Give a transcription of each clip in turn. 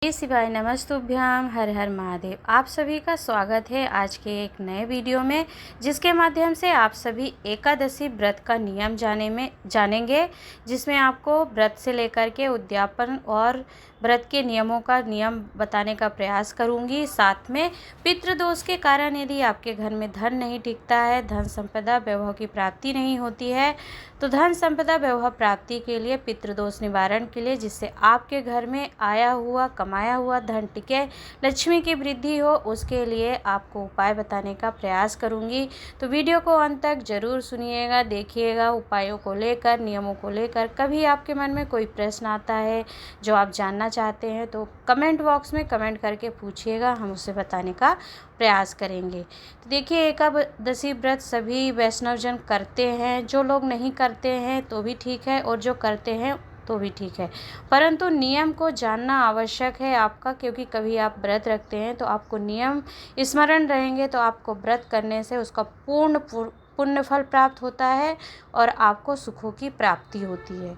श्री शिवाय नमस्तुभ्याम, हर हर महादेव। आप सभी का स्वागत है आज के एक नए वीडियो में, जिसके माध्यम से आप सभी एकादशी व्रत का नियम जानेंगे, जिसमें आपको व्रत से लेकर के उद्यापन और व्रत के नियमों का नियम बताने का प्रयास करूंगी। साथ में पितृदोष के कारण यदि आपके घर में धन नहीं टिकता है, धन संपदा वैभव की प्राप्ति नहीं होती है, तो धन संपदा वैभव प्राप्ति के लिए, पितृदोष निवारण के लिए, जिससे आपके घर में आया हुआ कमाया हुआ धन टिके, लक्ष्मी की वृद्धि हो, उसके लिए आपको उपाय बताने का प्रयास करूंगी। तो वीडियो को अंत तक जरूर सुनिएगा, देखिएगा। उपायों को लेकर, नियमों को लेकर कभी आपके मन में कोई प्रश्न आता है जो आप जानना चाहते हैं, तो कमेंट बॉक्स में कमेंट करके पूछिएगा, हम उसे बताने का प्रयास करेंगे। तो देखिए, एकादशी व्रत सभी वैष्णवजन करते हैं। जो लोग नहीं करते हैं तो भी ठीक है, और जो करते हैं तो भी ठीक है, परंतु नियम को जानना आवश्यक है आपका, क्योंकि कभी आप व्रत रखते हैं तो आपको नियम स्मरण रहेंगे, तो आपको व्रत करने से उसका पूर्ण पुण्य फल प्राप्त होता है और आपको सुखों की प्राप्ति होती है।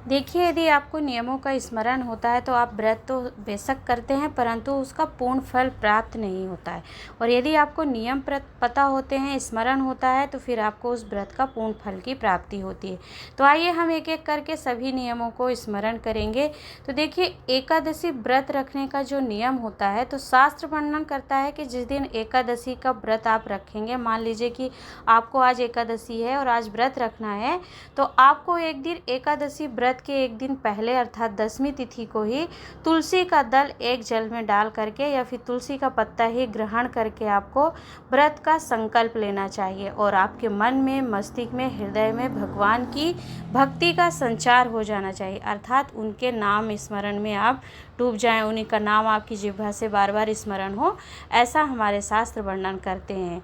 देखिए, यदि आपको नियमों का स्मरण होता है तो आप व्रत तो बेशक करते हैं, परंतु उसका पूर्ण फल प्राप्त नहीं होता है। और यदि आपको नियम पता होते हैं, स्मरण होता है, तो फिर आपको उस व्रत का पूर्ण फल की प्राप्ति होती है। तो आइए हम एक एक करके सभी नियमों को स्मरण करेंगे। तो देखिए, एकादशी व्रत रखने का जो नियम होता है, तो शास्त्र वर्णन करता है कि जिस दिन एकादशी का व्रत आप रखेंगे, मान लीजिए कि आपको आज एकादशी है और आज व्रत रखना है, तो आपको एक दिन एकादशी व्रत के एक दिन पहले अर्थात 10वीं तिथि को ही तुलसी का दल एक जल में डाल करके या फिर तुलसी का पत्ता ही ग्रहण करके आपको व्रत का संकल्प लेना चाहिए, और आपके मन में, मस्तिष्क में, हृदय में भगवान की भक्ति का संचार हो जाना चाहिए, अर्थात उनके नाम स्मरण में आप डूब जाएं, उन्हीं का नाम आपकी जिह्वा से बार बार स्मरण हो, ऐसा हमारे शास्त्र वर्णन करते हैं।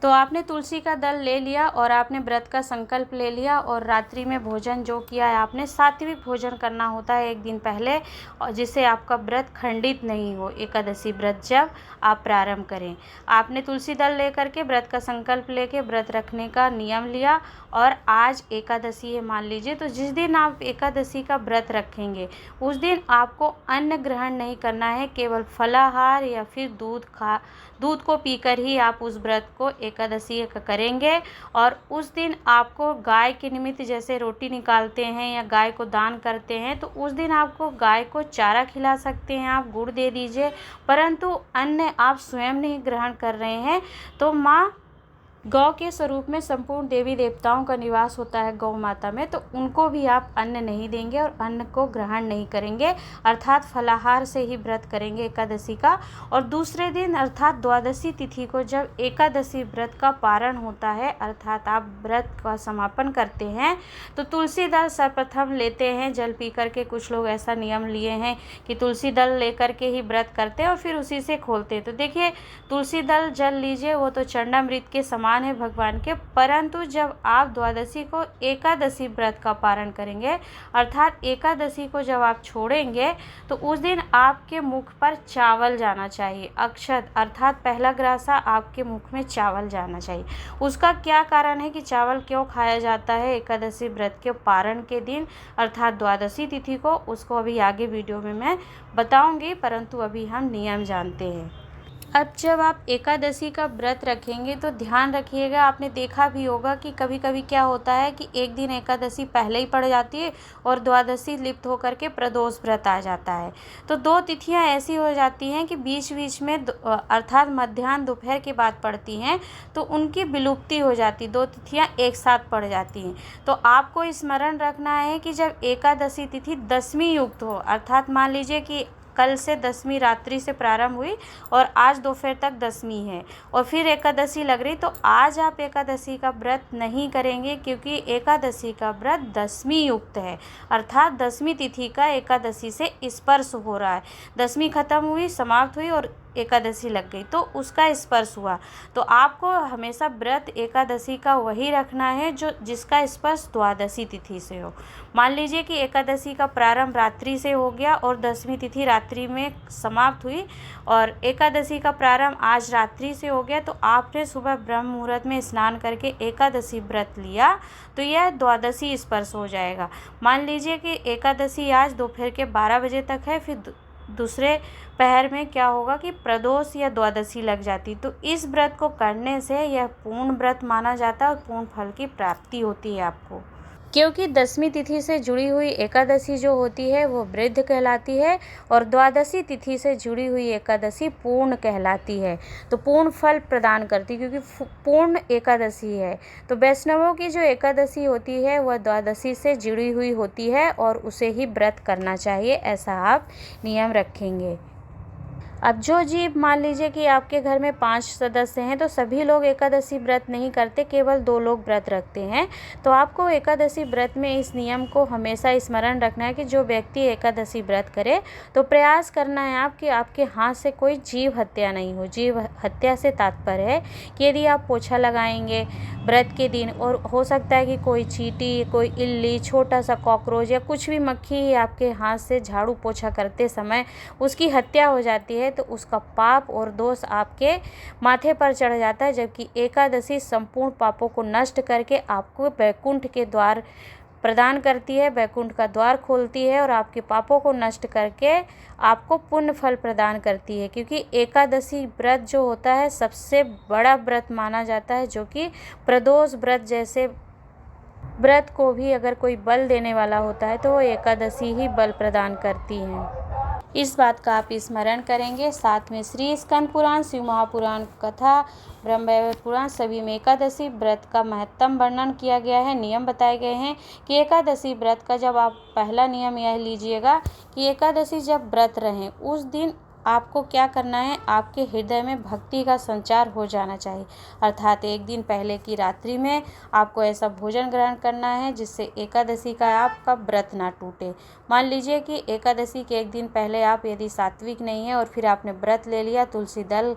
तो आपने तुलसी का दल ले लिया और आपने व्रत का संकल्प ले लिया, और रात्रि में भोजन जो किया है, आपने सात्विक भोजन करना होता है एक दिन पहले, और जिससे आपका व्रत खंडित नहीं हो। एकादशी व्रत जब आप प्रारंभ करें, आपने तुलसी दल लेकर के व्रत का संकल्प लेके व्रत रखने का नियम लिया, और आज एकादशी है मान लीजिए, तो जिस दिन आप एकादशी का व्रत रखेंगे उस दिन आपको अन्न ग्रहण नहीं करना है, केवल फलाहार या फिर दूध को पीकर ही आप उस व्रत को एकादशी करेंगे। और उस दिन आपको गाय के निमित्त, जैसे रोटी निकालते हैं या गाय को दान करते हैं, तो उस दिन आपको गाय को चारा खिला सकते हैं, आप गुड़ दे दीजिए, परंतु अन्न आप स्वयं नहीं ग्रहण कर रहे हैं। तो माँ गौ के स्वरूप में संपूर्ण देवी देवताओं का निवास होता है गौ माता में, तो उनको भी आप अन्न नहीं देंगे और अन्न को ग्रहण नहीं करेंगे, अर्थात फलाहार से ही व्रत करेंगे एकादशी का। और दूसरे दिन अर्थात द्वादशी तिथि को जब एकादशी व्रत का पारण होता है, अर्थात आप व्रत का समापन करते हैं, तो तुलसी दल सर्वप्रथम लेते हैं जल पी करके। कुछ लोग ऐसा नियम लिए हैं कि तुलसी दल लेकर के ही व्रत करते हैं और फिर उसी से खोलते हैं। तो देखिए, तुलसी दल जल लीजिए, वो तो चरणामृत के समान है भगवान के, परंतु जब आप द्वादशी को एकादशी व्रत का पारण करेंगे, अर्थात एकादशी को जब आप छोड़ेंगे, तो उस दिन आपके मुख पर चावल जाना चाहिए, अक्षत अर्थात पहला ग्रासा आपके मुख में चावल जाना चाहिए। उसका क्या कारण है कि चावल क्यों खाया जाता है एकादशी व्रत के पारण के दिन, अर्थात द्वादशी तिथि को, उसको अभी आगे वीडियो में मैं बताऊंगी, परंतु अभी हम नियम जानते हैं। अब जब आप एकादशी का व्रत रखेंगे तो ध्यान रखिएगा, आपने देखा भी होगा कि कभी कभी क्या होता है कि एक दिन एकादशी पहले ही पड़ जाती है और द्वादशी लिप्त होकर के प्रदोष व्रत आ जाता है। तो दो तिथियां ऐसी हो जाती हैं कि बीच बीच में अर्थात मध्याह्न दोपहर के बाद पड़ती हैं, तो उनकी विलुप्ति हो जाती, दो तिथियां एक साथ पड़ जाती हैं। तो आपको स्मरण रखना है कि जब एकादशी तिथि 10वीं युक्त हो, अर्थात मान लीजिए कि कल से 10वीं रात्रि से प्रारंभ हुई और आज दोपहर तक 10वीं है और फिर एकादशी लग रही, तो आज आप एकादशी का व्रत नहीं करेंगे, क्योंकि एकादशी का व्रत 10वीं युक्त है, अर्थात 10वीं तिथि का एकादशी से स्पर्श हो रहा है। 10वीं खत्म हुई, समाप्त हुई और एकादशी लग गई, तो उसका स्पर्श हुआ। तो आपको हमेशा व्रत एकादशी का वही रखना है जो जिसका स्पर्श द्वादशी तिथि से हो। मान लीजिए कि एकादशी का प्रारंभ रात्रि से हो गया और 10वीं तिथि रात्रि में समाप्त हुई, और एकादशी का प्रारंभ आज रात्रि से हो गया, तो आपने सुबह ब्रह्म मुहूर्त में स्नान करके एकादशी व्रत लिया, तो यह द्वादशी स्पर्श हो जाएगा। मान लीजिए कि एकादशी आज दोपहर के 12 बजे तक है, फिर दूसरे पहर में क्या होगा कि प्रदोष या द्वादशी लग जाती, तो इस व्रत को करने से यह पूर्ण व्रत माना जाता है और पूर्ण फल की प्राप्ति होती है आपको। क्योंकि दसवीं तिथि से जुड़ी हुई एकादशी जो होती है वो वृद्ध कहलाती है और द्वादशी तिथि से जुड़ी हुई एकादशी पूर्ण कहलाती है, तो पूर्ण फल प्रदान करती है क्योंकि पूर्ण एकादशी है। तो वैष्णवों की जो एकादशी होती है वह द्वादशी से जुड़ी हुई होती है और उसे ही व्रत करना चाहिए, ऐसा आप नियम रखेंगे। अब जो जीव, मान लीजिए कि आपके घर में 5 सदस्य हैं तो सभी लोग एकादशी व्रत नहीं करते, केवल 2 लोग व्रत रखते हैं। तो आपको एकादशी व्रत में इस नियम को हमेशा स्मरण रखना है कि जो व्यक्ति एकादशी व्रत करे तो प्रयास करना है आप कि आपके हाथ से कोई जीव हत्या नहीं हो। जीव हत्या से तात्पर्य है कि यदि आप पोछा लगाएंगे व्रत के दिन और हो सकता है कि कोई चींटी, कोई इल्ली, छोटा सा कॉकरोच या कुछ भी मक्खी ही आपके हाथ से झाड़ू पोछा करते समय उसकी हत्या हो जाती है, तो उसका पाप और दोष आपके माथे पर चढ़ जाता है। जबकि एकादशी संपूर्ण पापों को नष्ट करके आपको वैकुंठ के द्वार प्रदान करती है, वैकुंठ का द्वार खोलती है और आपके पापों को नष्ट करके आपको पुण्य फल प्रदान करती है। क्योंकि एकादशी व्रत जो होता है सबसे बड़ा व्रत माना जाता है, जो कि प्रदोष व्रत जैसे व्रत को भी अगर कोई बल देने वाला होता है तो वो एकादशी ही बल प्रदान करती है। इस बात का आप स्मरण करेंगे। साथ में श्री स्कंद पुराण, शिव महापुराण कथा, ब्रह्मवैवर्त पुराण सभी में एकादशी व्रत का महत्तम वर्णन किया गया है। नियम बताए गए हैं कि एकादशी व्रत का जब आप पहला नियम यह लीजिएगा कि एकादशी जब व्रत रहें उस दिन आपको क्या करना है, आपके हृदय में भक्ति का संचार हो जाना चाहिए। अर्थात एक दिन पहले की रात्रि में आपको ऐसा भोजन ग्रहण करना है जिससे एकादशी का आपका व्रत ना टूटे। मान लीजिए कि एकादशी के एक दिन पहले आप यदि सात्विक नहीं है और फिर आपने व्रत ले लिया, तुलसी दल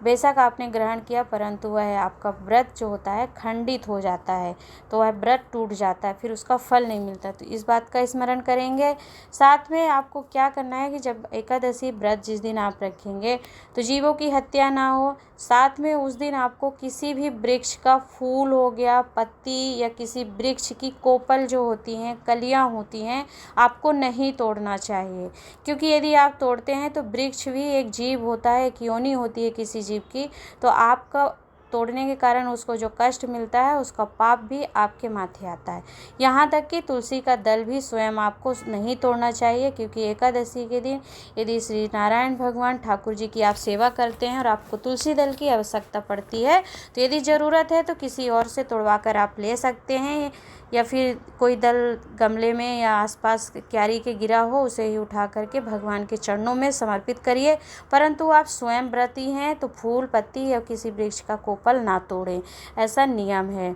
बेशक आपने ग्रहण किया, परंतु वह आपका व्रत जो होता है खंडित हो जाता है, तो वह व्रत टूट जाता है, फिर उसका फल नहीं मिलता। तो इस बात का स्मरण करेंगे। साथ में आपको क्या करना है कि जब एकादशी व्रत जिस दिन आप रखेंगे तो जीवों की हत्या ना हो। साथ में उस दिन आपको किसी भी वृक्ष का फूल हो गया, पत्ती या किसी वृक्ष की कोपल जो होती हैं, कलियां होती हैं, आपको नहीं तोड़ना चाहिए। क्योंकि यदि आप तोड़ते हैं तो वृक्ष भी एक जीव होता है, एक योनि होती है किसी जीव की, तो आपका तोड़ने के कारण उसको जो कष्ट मिलता है उसका पाप भी आपके माथे आता है। यहाँ तक कि तुलसी का दल भी स्वयं आपको नहीं तोड़ना चाहिए, क्योंकि एकादशी के दिन यदि श्री नारायण भगवान ठाकुर जी की आप सेवा करते हैं और आपको तुलसी दल की आवश्यकता पड़ती है तो यदि ज़रूरत है तो किसी और से तोड़वा कर आप ले सकते हैं, या फिर कोई दल गमले में या आसपास क्यारी के गिरा हो उसे ही उठा करके भगवान के चरणों में समर्पित करिए। परंतु आप स्वयं व्रती हैं तो फूल, पत्ती या किसी वृक्ष का कोपल ना तोड़ें, ऐसा नियम है।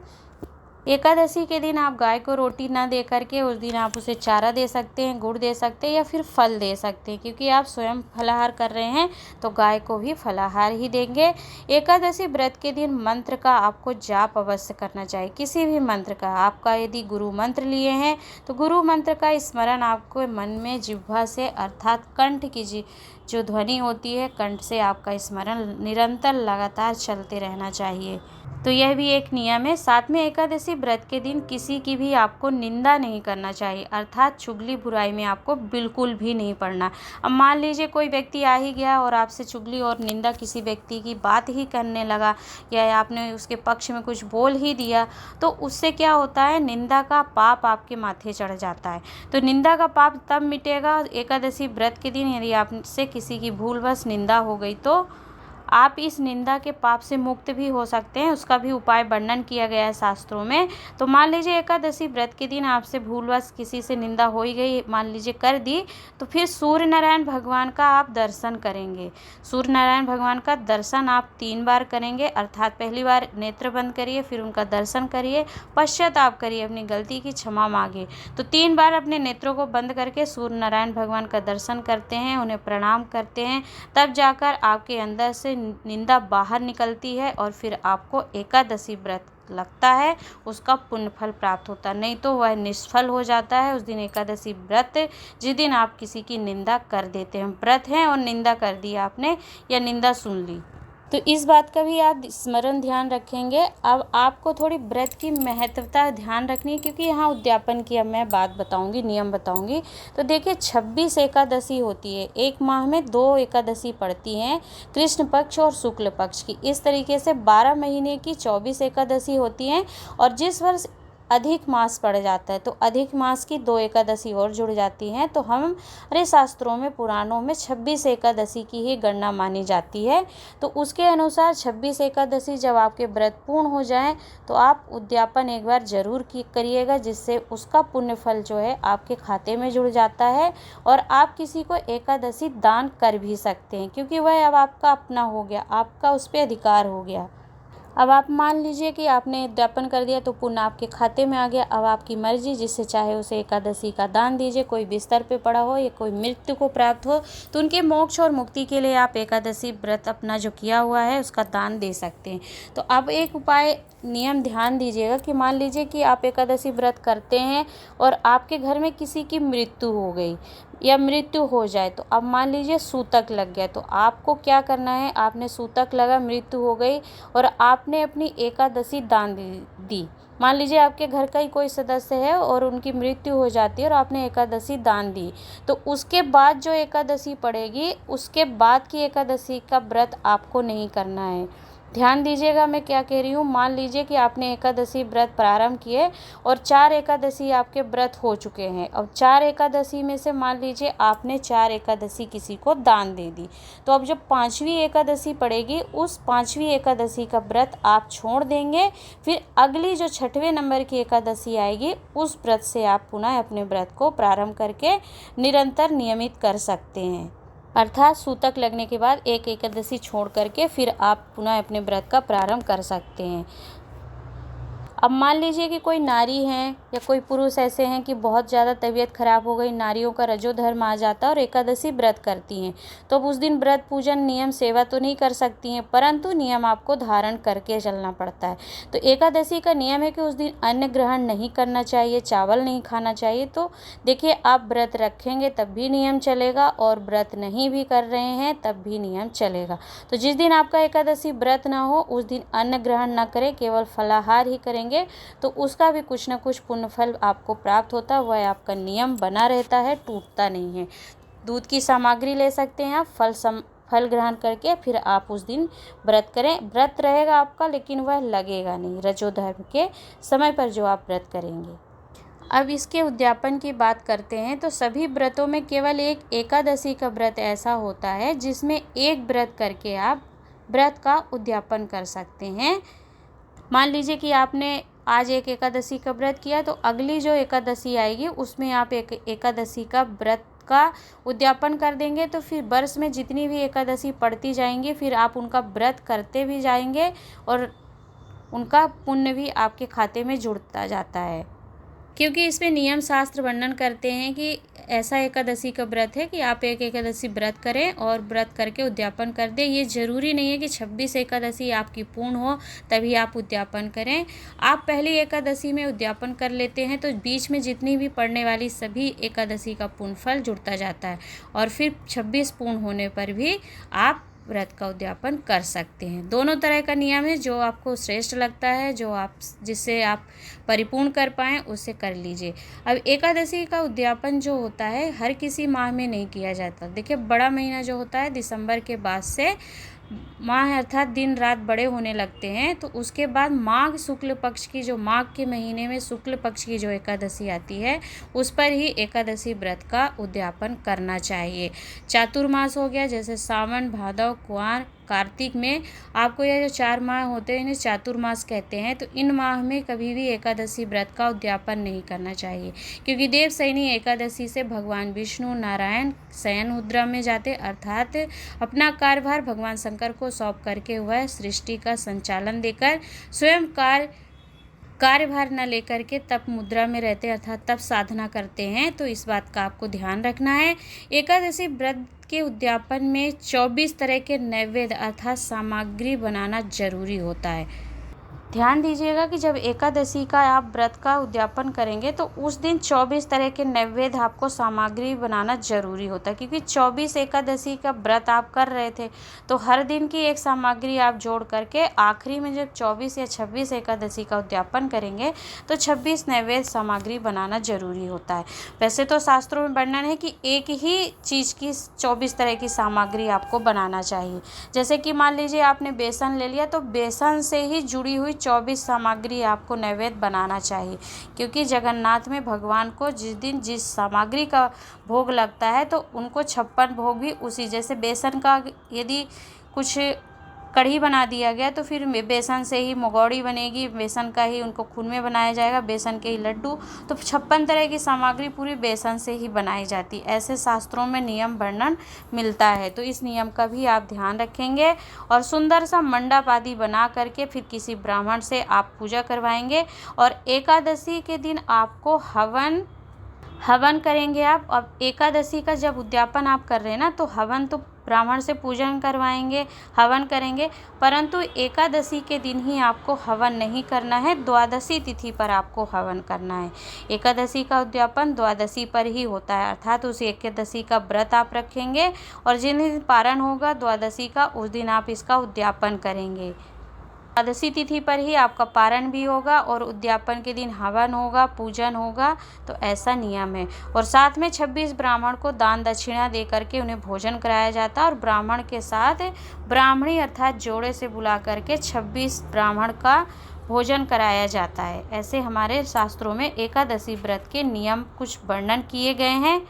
एकादशी के दिन आप गाय को रोटी ना दे करके उस दिन आप उसे चारा दे सकते हैं, गुड़ दे सकते हैं या फिर फल दे सकते हैं। क्योंकि आप स्वयं फलाहार कर रहे हैं तो गाय को भी फलाहार ही देंगे। एकादशी व्रत के दिन मंत्र का आपको जाप अवश्य करना चाहिए, किसी भी मंत्र का। आपका यदि गुरु मंत्र लिए हैं तो गुरु मंत्र का स्मरण आपको मन में जिह्वा से अर्थात कंठ की जो ध्वनि होती है, कंठ से आपका स्मरण निरंतर लगातार चलते रहना चाहिए। तो यह भी एक नियम है। साथ में एकादशी व्रत के दिन किसी की भी आपको निंदा नहीं करना चाहिए, अर्थात चुगली बुराई में आपको बिल्कुल भी नहीं पड़ना। अब मान लीजिए कोई व्यक्ति आ ही गया और आपसे चुगली और निंदा, किसी व्यक्ति की बात ही करने लगा या आपने उसके पक्ष में कुछ बोल ही दिया, तो उससे क्या होता है, निंदा का पाप आपके माथे चढ़ जाता है। तो निंदा का पाप तब मिटेगा एकादशी व्रत के दिन, यदि आपसे किसी की भूलवश निंदा हो गई तो आप इस निंदा के पाप से मुक्त भी हो सकते हैं। उसका भी उपाय वर्णन किया गया है शास्त्रों में। तो मान लीजिए एकादशी व्रत के दिन आपसे भूलवश किसी से निंदा हो ही गई, मान लीजिए कर दी, तो फिर सूर्य नारायण भगवान का आप दर्शन करेंगे। सूर्य नारायण भगवान का दर्शन आप 3 बार करेंगे, अर्थात पहली बार नेत्र बंद करिए, फिर उनका दर्शन करिए, पश्चाताप करिए, अपनी गलती की क्षमा मांगे। तो 3 बार अपने नेत्रों को बंद करके सूर्य नारायण भगवान का दर्शन करते हैं, उन्हें प्रणाम करते हैं, तब जाकर आपके अंदर से निंदा बाहर निकलती है और फिर आपको एकादशी व्रत लगता है, उसका पुण्य फल प्राप्त होता है। नहीं तो वह निष्फल हो जाता है उस दिन एकादशी व्रत, जिस दिन आप किसी की निंदा कर देते हैं। व्रत हैं और निंदा कर दी आपने या निंदा सुन ली। तो इस बात का भी आप स्मरण ध्यान रखेंगे। अब आपको थोड़ी व्रत की महत्वता ध्यान रखनी है, क्योंकि यहाँ उद्यापन की अब मैं बात बताऊंगी, नियम बताऊंगी। तो देखिए 26 एकादशी होती है, एक माह में 2 एकादशी पड़ती हैं, कृष्ण पक्ष और शुक्ल पक्ष की। इस तरीके से 12 महीने की 24 एकादशी होती हैं। और जिस वर्ष अधिक मास पड़ जाता है तो अधिक मास की 2 एकादशी और जुड़ जाती हैं। तो हमारे शास्त्रों में, पुराणों में 26 एकादशी की ही गणना मानी जाती है। तो उसके अनुसार 26 एकादशी जब आपके व्रत पूर्ण हो जाएं तो आप उद्यापन एक बार जरूर करिएगा, जिससे उसका पुण्य फल जो है आपके खाते में जुड़ जाता है। और आप किसी को एकादशी दान कर भी सकते हैं, क्योंकि वह अब आपका अपना हो गया, आपका उस पर अधिकार हो गया। अब आप मान लीजिए कि आपने उद्यापन कर दिया तो पुण्य आपके खाते में आ गया। अब आपकी मर्जी, जिससे चाहे उसे एकादशी का दान दीजिए। कोई बिस्तर पे पड़ा हो या कोई मृत्यु को प्राप्त हो तो उनके मोक्ष और मुक्ति के लिए आप एकादशी व्रत अपना जो किया हुआ है उसका दान दे सकते हैं। तो अब एक उपाय, नियम ध्यान दीजिएगा कि मान लीजिए कि आप एकादशी व्रत करते हैं और आपके घर में किसी की मृत्यु हो गई या मृत्यु हो जाए, तो अब मान लीजिए सूतक लग गया, तो आपको क्या करना है, आपने सूतक लगा, मृत्यु हो गई और आपने अपनी एकादशी दान दी। मान लीजिए आपके घर का ही कोई सदस्य है और उनकी मृत्यु हो जाती है और आपने एकादशी दान दी, तो उसके बाद जो एकादशी पड़ेगी, उसके बाद की एकादशी का व्रत आपको नहीं करना है। ध्यान दीजिएगा मैं क्या कह रही हूँ। मान लीजिए कि आपने एकादशी व्रत प्रारंभ किए और 4 एकादशी आपके व्रत हो चुके हैं। अब 4 एकादशी में से मान लीजिए आपने 4 एकादशी किसी को दान दे दी, तो अब जब 5वीं एकादशी पड़ेगी, उस 5वीं एकादशी का व्रत आप छोड़ देंगे। फिर अगली जो 6वें नंबर की एकादशी आएगी, उस व्रत से आप पुनः अपने व्रत को प्रारंभ करके निरंतर नियमित कर सकते हैं। अर्थात सूतक लगने के बाद एक एकादशी छोड़ करके फिर आप पुनः अपने व्रत का प्रारंभ कर सकते हैं। अब मान लीजिए कि कोई नारी हैं या कोई पुरुष ऐसे हैं कि बहुत ज़्यादा तबीयत खराब हो गई, नारियों का रजोधर्म आ जाता है और एकादशी व्रत करती हैं, तो अब उस दिन व्रत पूजन नियम सेवा तो नहीं कर सकती हैं, परंतु नियम आपको धारण करके चलना पड़ता है। तो एकादशी का नियम है कि उस दिन अन्न ग्रहण नहीं करना चाहिए, चावल नहीं खाना चाहिए। तो देखिए, आप व्रत रखेंगे तब भी नियम चलेगा और व्रत नहीं भी कर रहे हैं तब भी नियम चलेगा। तो जिस दिन आपका एकादशी व्रत ना हो उस दिन अन्न ग्रहण न करें, केवल फलाहार ही करेंगे, तो उसका भी कुछ न कुछ पुण्य फल आपको प्राप्त होता है। वह आपका नियम बना रहता है, टूटता नहीं है। दूध की सामग्री ले सकते हैं आप, फल ग्रहण करके फिर आप उस दिन व्रत करें। व्रत रहेगा आपका, लेकिन वह लगेगा नहीं रजोधर्म के समय पर जो आप व्रत करेंगे। अब इसके उद्यापन की बात करते हैं तो सभी व्रतों में केवल एक एकादशी का व्रत ऐसा होता है जिसमें एक व्रत करके आप व्रत का उद्यापन कर सकते हैं। मान लीजिए कि आपने आज एक एकादशी का व्रत किया, तो अगली जो एकादशी आएगी उसमें आप एक एकादशी का व्रत का उद्यापन कर देंगे। तो फिर वर्ष में जितनी भी एकादशी पड़ती जाएंगी, फिर आप उनका व्रत करते भी जाएंगे और उनका पुण्य भी आपके खाते में जुड़ता जाता है। क्योंकि इसमें नियम शास्त्र वर्णन करते हैं कि ऐसा एकादशी का व्रत है कि आप एक एकादशी व्रत करें और व्रत करके उद्यापन कर दें। ये ज़रूरी नहीं है कि 26 एकादशी आपकी पूर्ण हो तभी आप उद्यापन करें। आप पहली एकादशी में उद्यापन कर लेते हैं तो बीच में जितनी भी पड़ने वाली सभी एकादशी का पुण्य फल जुड़ता जाता है और फिर 26 पूर्ण होने पर भी आप व्रत का उद्यापन कर सकते हैं। दोनों तरह का नियम है, जो आपको श्रेष्ठ लगता है, जिससे आप परिपूर्ण कर पाएँ उसे कर लीजिए। अब एकादशी का उद्यापन जो होता है हर किसी माह में नहीं किया जाता। देखिए, बड़ा महीना जो होता है दिसंबर के बाद से माह अर्थात दिन रात बड़े होने लगते हैं, तो उसके बाद माघ शुक्ल पक्ष की, जो माघ के महीने में शुक्ल पक्ष की जो एकादशी आती है उस पर ही एकादशी व्रत का उद्यापन करना चाहिए। चातुर्मास हो गया, जैसे सावन, भादव, कुआर, कार्तिक में आपको यह जो 4 माह होते हैं इन्हें चातुर्मास कहते हैं। तो इन माह में कभी भी एकादशी व्रत का उद्यापन नहीं करना चाहिए, क्योंकि देवशयनी एकादशी से भगवान विष्णु नारायण शयन मुद्रा में जाते, अर्थात अपना कार्यभार भगवान शंकर को सौंप करके वह सृष्टि का संचालन देकर स्वयं कार्यभार न लेकर के तप मुद्रा में रहते, अर्थात तप साधना करते हैं। तो इस बात का आपको ध्यान रखना है। एकादशी व्रत के उद्यापन में 24 तरह के नैवेद्य अर्थात सामग्री बनाना जरूरी होता है। ध्यान दीजिएगा कि जब एकादशी का आप व्रत का उद्यापन करेंगे तो उस दिन 24 तरह के नैवेद्य आपको सामग्री बनाना ज़रूरी होता है, क्योंकि 24 एकादशी का व्रत आप कर रहे थे तो हर दिन की एक सामग्री आप जोड़ करके आखिरी में जब 24 या 26 एकादशी का उद्यापन करेंगे तो 26 नैवेद्य सामग्री बनाना ज़रूरी होता है। वैसे तो शास्त्रों में वर्णन है कि एक ही चीज़ की 24 तरह की सामग्री आपको बनाना चाहिए। जैसे कि मान लीजिए आपने बेसन ले लिया तो बेसन से ही जुड़ी हुई 24 सामग्री आपको नैवेद्य बनाना चाहिए, क्योंकि जगन्नाथ में भगवान को जिस दिन जिस सामग्री का भोग लगता है तो उनको 56 भोग भी उसी, जैसे बेसन का यदि कुछ कढ़ी बना दिया गया तो फिर बेसन से ही मुगौड़ी बनेगी, बेसन का ही उनको खून में बनाया जाएगा, बेसन के ही लड्डू, तो 56 तरह की सामग्री पूरी बेसन से ही बनाई जाती। ऐसे शास्त्रों में नियम वर्णन मिलता है, तो इस नियम का भी आप ध्यान रखेंगे और सुंदर सा मंडप आदि बना करके फिर किसी ब्राह्मण से आप पूजा करवाएंगे। और एकादशी के दिन आपको हवन करेंगे आप। अब एकादशी का जब उद्यापन आप कर रहे हैं ना तो हवन तो ब्राह्मण से पूजन करवाएंगे, हवन करेंगे, परंतु एकादशी के दिन ही आपको हवन नहीं करना है, द्वादशी तिथि पर आपको हवन करना है। एकादशी का उद्यापन द्वादशी पर ही होता है, अर्थात उस एकादशी का व्रत आप रखेंगे और जिन दिन पारण होगा द्वादशी का उस दिन आप इसका उद्यापन करेंगे। द्वादशी तिथि पर ही आपका पारण भी होगा और उद्यापन के दिन हवन होगा, पूजन होगा, तो ऐसा नियम है। और साथ में 26 ब्राह्मण को दान दक्षिणा दे करके उन्हें भोजन कराया जाता है और ब्राह्मण के साथ ब्राह्मणी अर्थात जोड़े से बुला करके 26 ब्राह्मण का भोजन कराया जाता है। ऐसे हमारे शास्त्रों में एकादशी व्रत के नियम कुछ वर्णन किए गए हैं।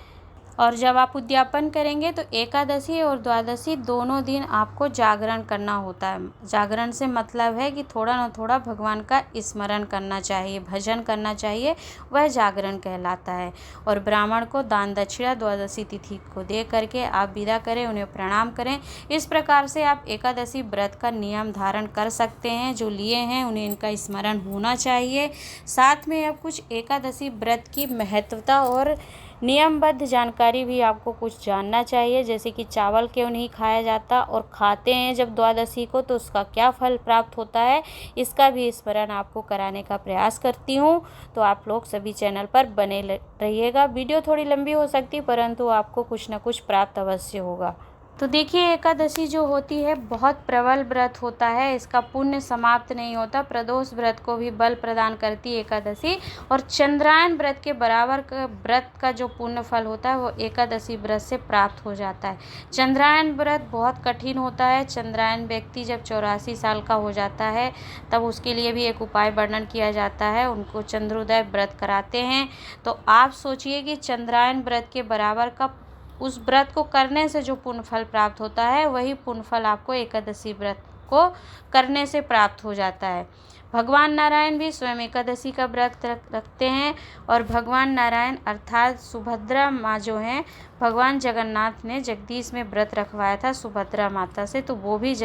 और जब आप उद्यापन करेंगे तो एकादशी और द्वादशी दोनों दिन आपको जागरण करना होता है। जागरण से मतलब है कि थोड़ा न थोड़ा भगवान का स्मरण करना चाहिए, भजन करना चाहिए, वह जागरण कहलाता है। और ब्राह्मण को दान दक्षिणा द्वादशी तिथि को दे करके आप विदा करें, उन्हें प्रणाम करें। इस प्रकार से आप एकादशी व्रत का नियम धारण कर सकते हैं। जो लिए हैं उन्हें इनका स्मरण होना चाहिए। साथ में अब कुछ एकादशी व्रत की महत्वता और नियमबद्ध जानकारी भी आपको कुछ जानना चाहिए, जैसे कि चावल क्यों नहीं खाया जाता और खाते हैं जब द्वादशी को तो उसका क्या फल प्राप्त होता है, इसका भी स्मरण आपको कराने का प्रयास करती हूँ। तो आप लोग सभी चैनल पर बने रहिएगा। वीडियो थोड़ी लंबी हो सकती है परंतु आपको कुछ न कुछ प्राप्त अवश्य होगा। तो देखिए, एकादशी जो होती है बहुत प्रबल व्रत होता है, इसका पुण्य समाप्त नहीं होता। प्रदोष व्रत को भी बल प्रदान करती है एकादशी, और चंद्रायन व्रत के बराबर का व्रत का जो पुण्य फल होता है वो एकादशी व्रत से प्राप्त हो जाता है। चंद्रायन व्रत बहुत कठिन होता है। चंद्रायन व्यक्ति जब 84 साल का हो जाता है तब उसके लिए भी एक उपाय वर्णन किया जाता है, उनको चंद्रोदय व्रत कराते हैं। तो आप सोचिए कि चंद्रायन व्रत के बराबर का उस व्रत को करने से जो पुण्य फल प्राप्त होता है वही पुण्य फल आपको एकादशी व्रत को करने से प्राप्त हो जाता है। भगवान नारायण भी स्वयं एकादशी का व्रत रखते हैं और भगवान नारायण अर्थात सुभद्रा माँ जो हैं, भगवान जगन्नाथ ने जगदीश में व्रत रखवाया था सुभद्रा माता से, तो वो भी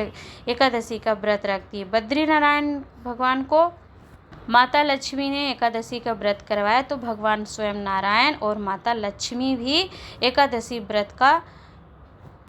एकादशी का व्रत रखती है। बद्री नारायण भगवान को माता लक्ष्मी ने एकादशी का व्रत करवाया, तो भगवान स्वयं नारायण और माता लक्ष्मी भी एकादशी व्रत का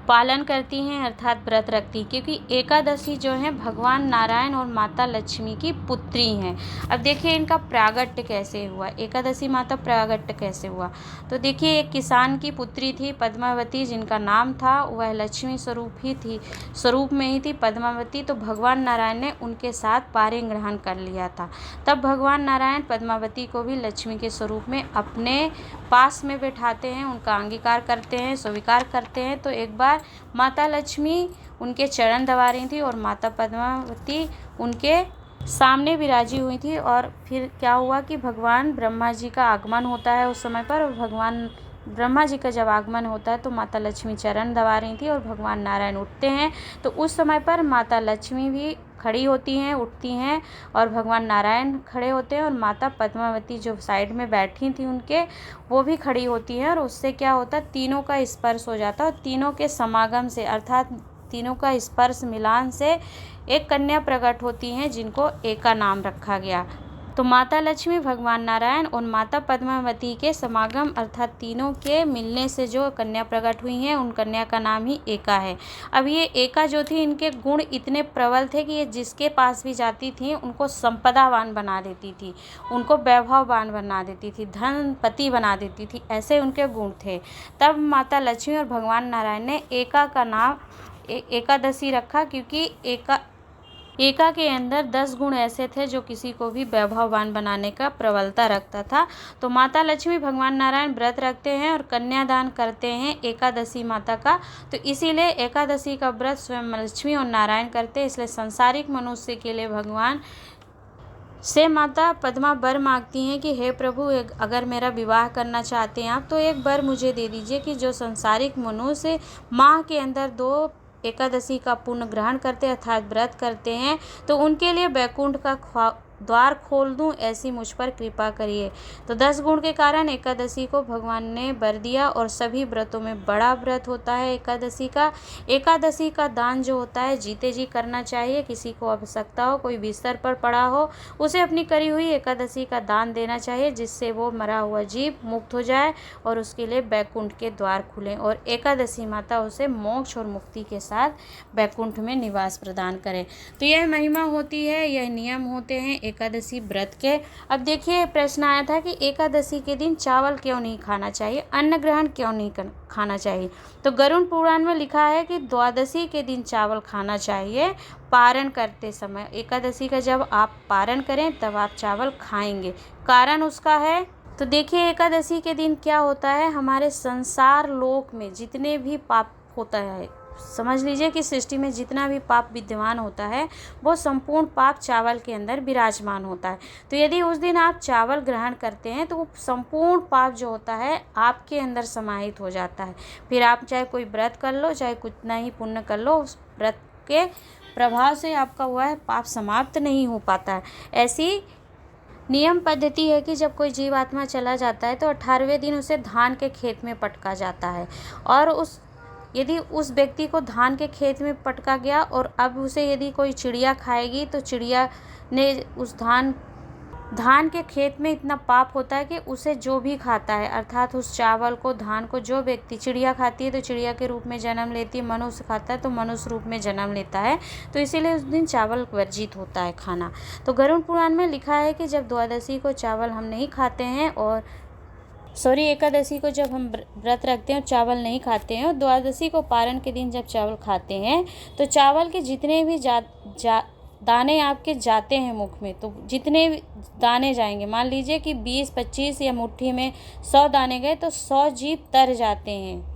पालन करती हैं अर्थात व्रत रखती, क्योंकि एकादशी जो है भगवान नारायण और माता लक्ष्मी की पुत्री हैं। अब देखिए इनका प्रागट्य कैसे हुआ, एकादशी माता प्रागट्य कैसे हुआ। तो देखिए एक किसान की पुत्री थी पद्मावती, जिनका नाम था, वह लक्ष्मी स्वरूप में ही थी पद्मावती। तो भगवान नारायण ने उनके साथ पाणी ग्रहण कर लिया था। तब भगवान नारायण पद्मावती को भी लक्ष्मी के स्वरूप में अपने पास में बैठाते हैं, उनका अंगीकार करते हैं, स्वीकार करते हैं। तो एक बार माता लक्ष्मी उनके चरण दबा रही थी और माता पद्मावती उनके सामने विराजी हुई थी। और फिर क्या हुआ कि भगवान ब्रह्मा जी का आगमन होता है उस समय पर, और भगवान ब्रह्मा जी का जब आगमन होता है तो माता लक्ष्मी चरण दबा रही थी और भगवान नारायण उठते हैं। तो उस समय पर माता लक्ष्मी भी खड़ी होती हैं, उठती हैं, और भगवान नारायण खड़े होते हैं, और माता पद्मावती जो साइड में बैठी थी उनके, वो भी खड़ी होती हैं। और उससे क्या होता है, तीनों का स्पर्श हो जाता है, और तीनों के समागम से अर्थात तीनों का स्पर्श मिलान से एक कन्या प्रकट होती हैं, जिनको एका नाम रखा गया। तो माता लक्ष्मी, भगवान नारायण और माता पद्मावती के समागम अर्थात तीनों के मिलने से जो कन्या प्रकट हुई हैं उन कन्या का नाम ही एका है। अब ये एका जो थी, इनके गुण इतने प्रबल थे कि ये जिसके पास भी जाती थी उनको संपदावान बना देती थी, उनको वैभववान बना देती थी, धनपति बना देती थी, ऐसे उनके गुण थे। तब माता लक्ष्मी और भगवान नारायण ने एका का नाम एकादशी रखा, क्योंकि एका के अंदर 10 गुण ऐसे थे जो किसी को भी वैभववान बनाने का प्रबलता रखता था। तो माता लक्ष्मी, भगवान नारायण व्रत रखते हैं और कन्यादान करते हैं एकादशी माता का। तो इसीलिए एकादशी का व्रत स्वयं लक्ष्मी और नारायण करते हैं। इसलिए संसारिक मनुष्य के लिए भगवान से माता पद्मा वर मांगती हैं कि हे प्रभु, अगर मेरा विवाह करना चाहते हैं आप तो एक वर मुझे दे दीजिए कि जो संसारिक मनुष्य माह के अंदर 2 एकादशी का पुण्य ग्रहण करते अर्थात व्रत करते हैं तो उनके लिए वैकुंठ का द्वार खोल दूं, ऐसी मुझ पर कृपा करिए। तो 10 गुण के कारण एकादशी को भगवान ने वर दिया और सभी व्रतों में बड़ा व्रत होता है एकादशी का। एकादशी का दान जो होता है जीते जी करना चाहिए। किसी को आवश्यकता हो, कोई बिस्तर पर पड़ा हो, उसे अपनी करी हुई एकादशी का दान देना चाहिए, जिससे वो मरा हुआ जीव मुक्त हो जाए और उसके लिए वैकुंठ के द्वार खुलें और एकादशी माता उसे मोक्ष और मुक्ति के साथ वैकुंठ में निवास प्रदान करें। तो यह महिमा होती है, यह नियम होते हैं एकादशी व्रत के। अब देखिए, प्रश्न आया था कि एकादशी के दिन चावल क्यों नहीं खाना चाहिए, अन्न ग्रहण क्यों नहीं खाना चाहिए। तो गरुड़ पुराण में लिखा है कि द्वादशी के दिन चावल खाना चाहिए पारण करते समय। एकादशी का जब आप पारण करें तब आप चावल खाएंगे। कारण उसका है, तो देखिए एकादशी के दिन क्या होता है, हमारे संसार लोक में जितने भी पाप होता है, समझ लीजिए कि सृष्टि में जितना भी पाप विद्यमान होता है वो संपूर्ण पाप चावल के अंदर विराजमान होता है। तो यदि उस दिन आप चावल ग्रहण करते हैं तो वो संपूर्ण पाप जो होता है आपके अंदर समाहित हो जाता है। फिर आप चाहे कोई व्रत कर लो, चाहे कितना ही पुण्य कर लो, उस व्रत के प्रभाव से आपका हुआ है पाप समाप्त नहीं हो पाता है। ऐसी नियम पद्धति है कि जब कोई जीवात्मा चला जाता है तो 18वें दिन उसे धान के खेत में पटका जाता है और यदि उस व्यक्ति को धान के खेत में पटका गया और अब उसे यदि कोई चिड़िया खाएगी तो चिड़िया ने उस धान के खेत में इतना पाप होता है कि उसे जो भी खाता है अर्थात उस चावल को, धान को, जो व्यक्ति, चिड़िया खाती है तो चिड़िया के रूप में जन्म लेती है, मनुष्य खाता है तो मनुष्य रूप में जन्म लेता है। तो इसीलिए उस दिन चावल वर्जित होता है खाना। तो गरुड़ पुराण में लिखा है कि जब द्वादशी को चावल हम नहीं खाते हैं और एकादशी को जब हम व्रत रखते हैं और चावल नहीं खाते हैं और द्वादशी को पारण के दिन जब चावल खाते हैं तो चावल के जितने भी दाने आपके जाते हैं मुख में, तो जितने दाने जाएंगे, मान लीजिए कि 20-25 या मुट्ठी में 100 दाने गए तो 100 जीव तर जाते हैं।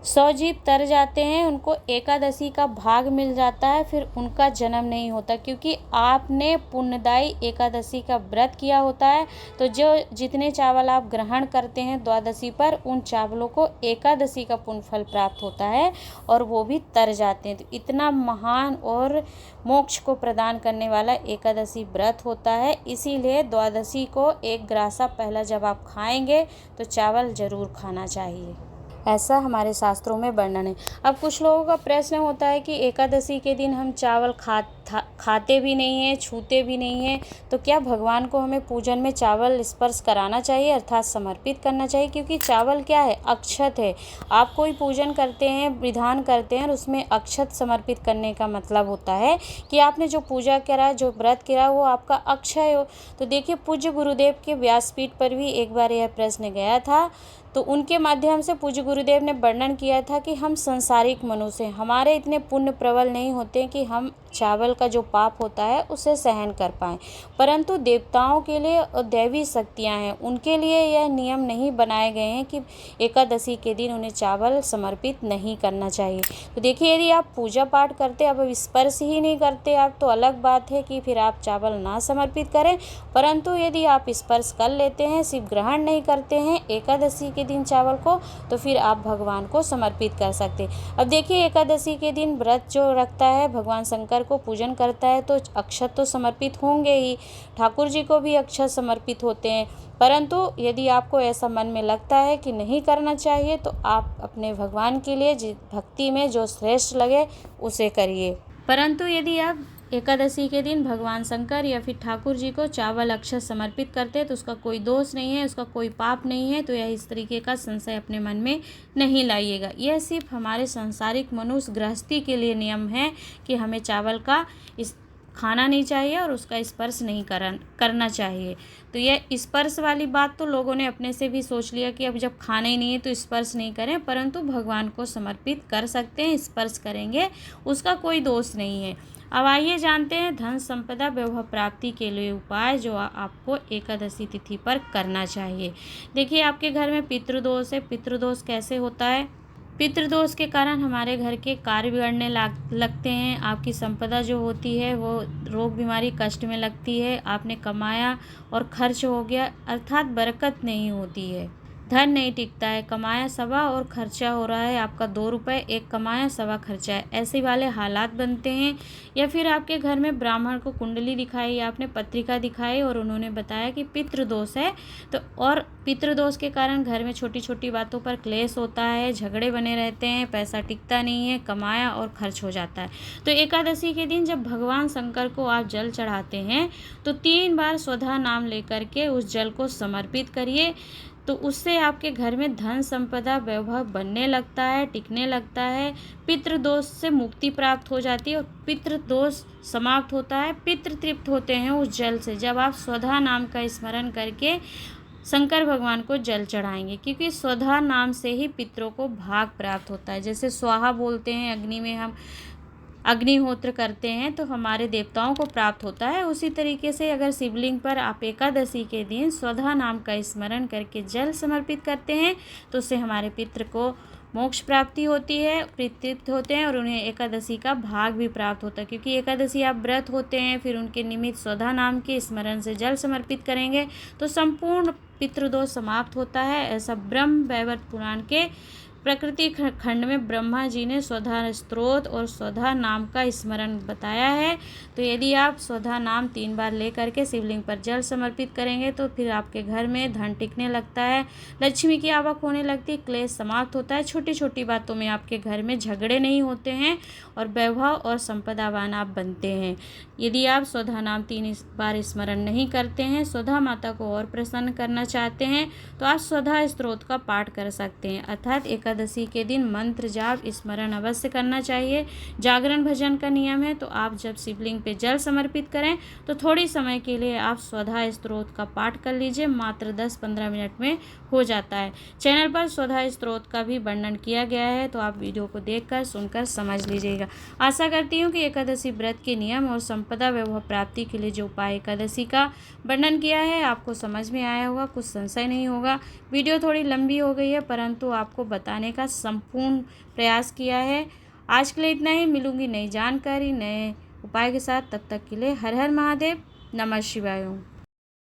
100 जीव तर जाते हैं, उनको एकादशी का भाग मिल जाता है, फिर उनका जन्म नहीं होता क्योंकि आपने पुण्यदायी एकादशी का व्रत किया होता है। तो जो जितने चावल आप ग्रहण करते हैं द्वादशी पर, उन चावलों को एकादशी का पुण्य फल प्राप्त होता है और वो भी तर जाते हैं। तो इतना महान और मोक्ष को प्रदान करने वाला एकादशी व्रत होता है। इसीलिए द्वादशी को एक ग्रासा पहला जब आप खाएंगे तो चावल ज़रूर खाना चाहिए, ऐसा हमारे शास्त्रों में वर्णन है। अब कुछ लोगों का प्रश्न होता है कि एकादशी के दिन हम चावल खाते भी नहीं हैं, छूते भी नहीं हैं, तो क्या भगवान को हमें पूजन में चावल स्पर्श कराना चाहिए अर्थात समर्पित करना चाहिए? क्योंकि चावल क्या है, अक्षत है। आप कोई पूजन करते हैं, विधान करते हैं और उसमें अक्षत समर्पित करने का मतलब होता है कि आपने जो पूजा करा, जो व्रत करा, वो आपका अक्षय हो। तो देखिए, पूज्य गुरुदेव के व्यासपीठ पर भी एक बार यह प्रश्न गया था, तो उनके माध्यम से पूज्य गुरुदेव ने वर्णन किया था कि हम संसारिक मनुष्य हैं, हमारे इतने पुण्य प्रबल नहीं होते कि हम चावल का जो पाप होता है उसे सहन कर पाएँ, परंतु देवताओं के लिए और दैवी शक्तियाँ हैं, उनके लिए यह नियम नहीं बनाए गए हैं कि एकादशी के दिन उन्हें चावल समर्पित नहीं करना चाहिए। तो देखिए, यदि आप पूजा पाठ करते, अब स्पर्श ही नहीं करते आप, तो अलग बात है कि फिर आप चावल ना समर्पित करें, परंतु यदि आप स्पर्श कर लेते हैं, सिर्फ ग्रहण नहीं करते हैं एकादशी के दिन चावल को, तो फिर आप भगवान को समर्पित कर सकते। अब देखिए, एकादशी के दिन व्रत जो रखता है, भगवान शंकर को पूजन करता है, तो अक्षत तो समर्पित होंगे ही, ठाकुर जी को भी अक्षत समर्पित होते हैं, परंतु यदि आपको ऐसा मन में लगता है कि नहीं करना चाहिए तो आप अपने भगवान के लिए भक्ति में जो श्रेष्ठ लगे उसे करिए। परंतु यदि आप एकादशी के दिन भगवान शंकर या फिर ठाकुर जी को चावल अक्षत समर्पित करते हैं तो उसका कोई दोष नहीं है, उसका कोई पाप नहीं है। तो यह इस तरीके का संशय अपने मन में नहीं लाइएगा। यह सिर्फ हमारे सांसारिक मनुष्य गृहस्थी के लिए नियम है कि हमें चावल का खाना नहीं चाहिए और उसका स्पर्श नहीं करना चाहिए। तो यह स्पर्श वाली बात तो लोगों ने अपने से भी सोच लिया कि अब जब खाना ही नहीं है तो स्पर्श नहीं करें, परंतु भगवान को समर्पित कर सकते हैं, स्पर्श करेंगे, उसका कोई दोष नहीं है। अब आइए जानते हैं धन संपदा वैभव प्राप्ति के लिए उपाय जो आपको एकादशी तिथि पर करना चाहिए। देखिए, आपके घर में पितृदोष है। पितृदोष कैसे होता है? पितृदोष के कारण हमारे घर के कार्य बिगड़ने लगते हैं। आपकी संपदा जो होती है वो रोग बीमारी कष्ट में लगती है। आपने कमाया और खर्च हो गया, अर्थात बरकत नहीं होती है, धन नहीं टिकता है। कमाया सवा और खर्चा हो रहा है, आपका 2 रुपये, एक कमाया सवा खर्चा है, ऐसे वाले हालात बनते हैं। या फिर आपके घर में ब्राह्मण को कुंडली दिखाई, आपने पत्रिका दिखाई और उन्होंने बताया कि पितृदोष है, तो और पितृदोष के कारण घर में छोटी छोटी बातों पर क्लेश होता है, झगड़े बने रहते हैं, पैसा टिकता नहीं है, कमाया और खर्च हो जाता है। तो एकादशी के दिन जब भगवान शंकर को आप जल चढ़ाते हैं तो 3 बार स्वधा नाम लेकर के उस जल को समर्पित करिए। तो उससे आपके घर में धन संपदा वैभव बनने लगता है, टिकने लगता है, पितृदोष से मुक्ति प्राप्त हो जाती है और पितृदोष समाप्त होता है। पितृ तृप्त होते हैं उस जल से जब आप स्वधा नाम का स्मरण करके शंकर भगवान को जल चढ़ाएंगे, क्योंकि स्वधा नाम से ही पितरों को भाग प्राप्त होता है। जैसे स्वाहा बोलते हैं, अग्नि में हम अग्निहोत्र करते हैं तो हमारे देवताओं को प्राप्त होता है। उसी तरीके से अगर शिवलिंग पर आप एकादशी के दिन स्वधा नाम का स्मरण करके जल समर्पित करते हैं तो उससे हमारे पितृ को मोक्ष प्राप्ति होती है, तृप्त होते हैं और उन्हें एकादशी का भाग भी प्राप्त होता है। क्योंकि एकादशी आप व्रत होते हैं, फिर उनके निमित्त स्वधा नाम के स्मरण से जल समर्पित करेंगे तो संपूर्ण पितृदोष समाप्त होता है। ऐसा ब्रह्म वैवर्त पुराण के प्रकृति खंड में ब्रह्मा जी ने स्वधा स्त्रोत और स्वधा नाम का स्मरण बताया है। तो यदि आप स्वधा नाम 3 बार ले करके शिवलिंग पर जल समर्पित करेंगे तो फिर आपके घर में धन टिकने लगता है, लक्ष्मी की आवक होने लगती है, क्लेश समाप्त होता है, छोटी छोटी बातों में आपके घर में झगड़े नहीं होते हैं और वैभव और संपदावान आप बनते हैं। यदि आप स्वधा नाम 3 बार स्मरण नहीं करते हैं, स्वधा माता को और प्रसन्न करना चाहते हैं तो आप स्वधा स्त्रोत का पाठ कर सकते हैं। अर्थात एकादशी के दिन मंत्र जाप स्मरण अवश्य करना चाहिए। जागरण भजन का नियम है, तो आप जब शिवलिंग पे जल समर्पित करें तो थोड़ी समय के लिए आप स्वधा स्त्रोत का पाठ कर लीजिए, मात्र 10-15 मिनट में हो जाता है। चैनल पर स्वधा स्त्रोत का भी वर्णन किया गया है, तो आप वीडियो को देखकर सुनकर समझ लीजिएगा। आशा करती हूँ कि एकादशी व्रत के नियम और संपदा वैभव प्राप्ति के लिए जो उपाय एकादशी का वर्णन किया है आपको समझ में आया होगा, कुछ संशय नहीं होगा। वीडियो थोड़ी लंबी हो गई है परंतु आपको बताने का संपूर्ण प्रयास किया है। आज के लिए इतना ही। मिलूंगी नई जानकारी नए उपाय के साथ, तब तक के लिए हर हर महादेव, नमः शिवाय।